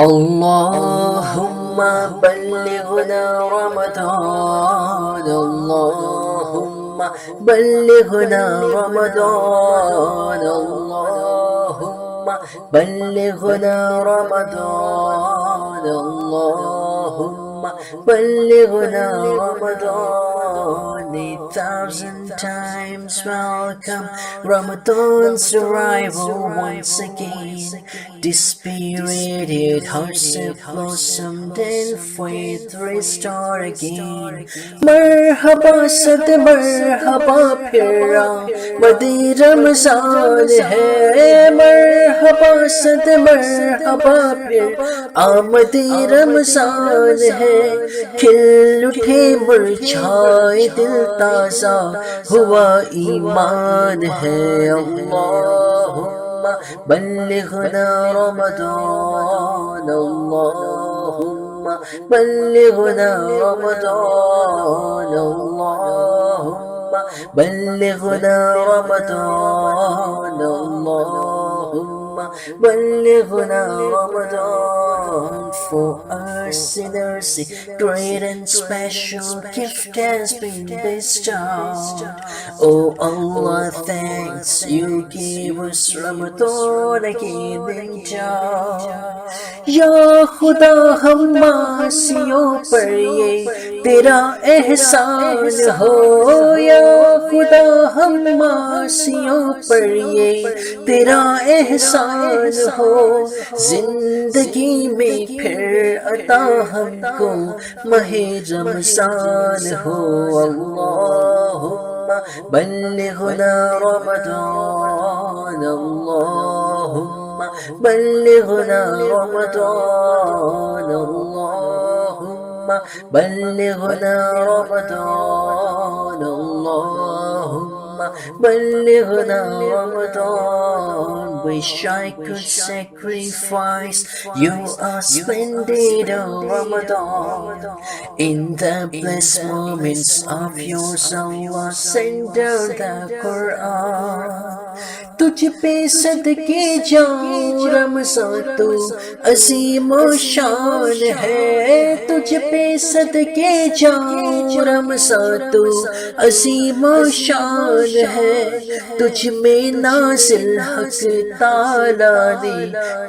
اللهم بلغنا رمضان، اللهم بلغنا رمضان، اللهم بلغنا رمضان، اللهم بلغنا رمضان. 1,000 times welcome Ramadan's arrival once again. Dispirited hearts have blossomed and faith restored again. مرحبا صد مرحبا پھرا مدی رمضان ہے، مرحبا صد مرحبا پھر آمدی رمضان ہے. کھل اٹھے مرجھائے دل تازہ ہوا ایمان ہے. اللهم بلغنا رمضان، اللهم بلغنا رمضان، اللهم بلغنا رمضان، اللهم بلغنا رمضان. For us sinners a great and special gift has been bestowed. Oh Allah, thanks you gave us Ramadan again endowed. یا خدا ہم عاصیوں پر یہ تیرا احسان ہو، یا خدا ہم عاصیوں پر یہ تیرا احسان ہو. زندگی میں پھرعطا ہم کو ماہ رمضان ہو. اللهم بلغنا رمضان، اللهم بلغنا رمضان، اللهم بلغنا رمضان، اللهم بلغنا رمضان. Wish I could sacrifice you a splendid oh Ramadan. In the blessed moments of yours, Allah send down the Quran. تجھ پہ صدقے جاؤں رمضان تو عظیم و شان ہے، تجھ پہ صدقے جاؤں رمضان تو عظیم و شان ہے. تجھ میں نازل حق تعالیٰ نے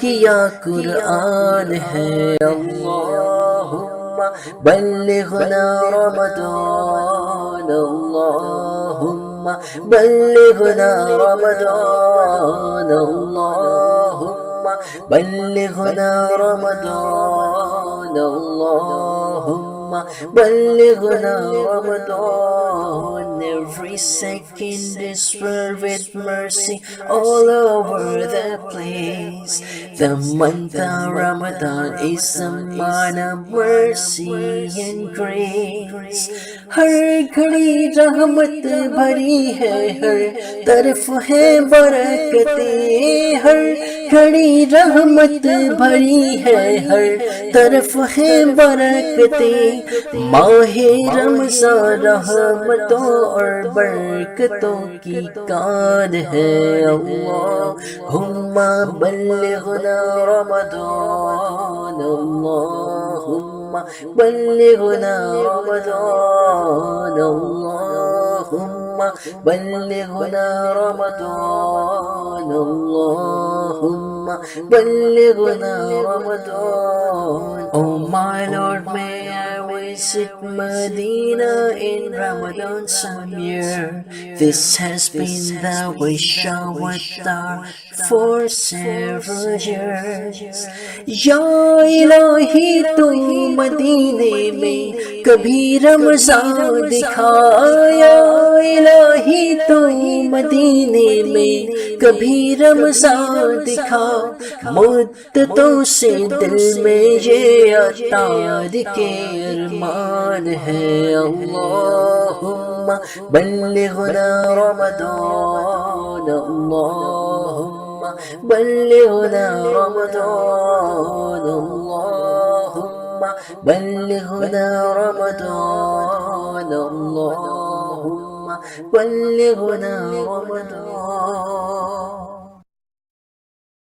کیا قرآن ہے. اللهم بلغنا رمضان، اللهم بلغنا رمضان، اللهم بلغنا رمضان، اللهم بلغنا رمضان. Every second is filled with mercy all over the place. The month of Ramadan is a month of mercy and grace. ہر گھڑی رحمت بھری ہے، ہر طرف ہے برکتیں، ہر گھڑی رحمت بھری ہے، ہر طرف ہے برکتیں. ماہ رمضان رحمتوں اور برکتوں کی کان ہے. اللہم بلغنا رمضان، اللہم بلغنا رمضان، اللہم بلغنا رمضان، اللہم بلغنا رمضان. Oh my Lord, may I visit Medina in Ramadan some year. This has been the wish of Attar for several years. Ya Ilahi tu Medine mein kabhi Ramazan dikha, ya Ilahi tu Medine mein kabhi Ramazan dikha. مدتوں سے دل میں یہ عطار کے ارمان ہے. اللہم بلغنا رمضان، اللہم بلغنا رمضان، اللہم بلغنا رمضان، اللہم بلغنا رمضان.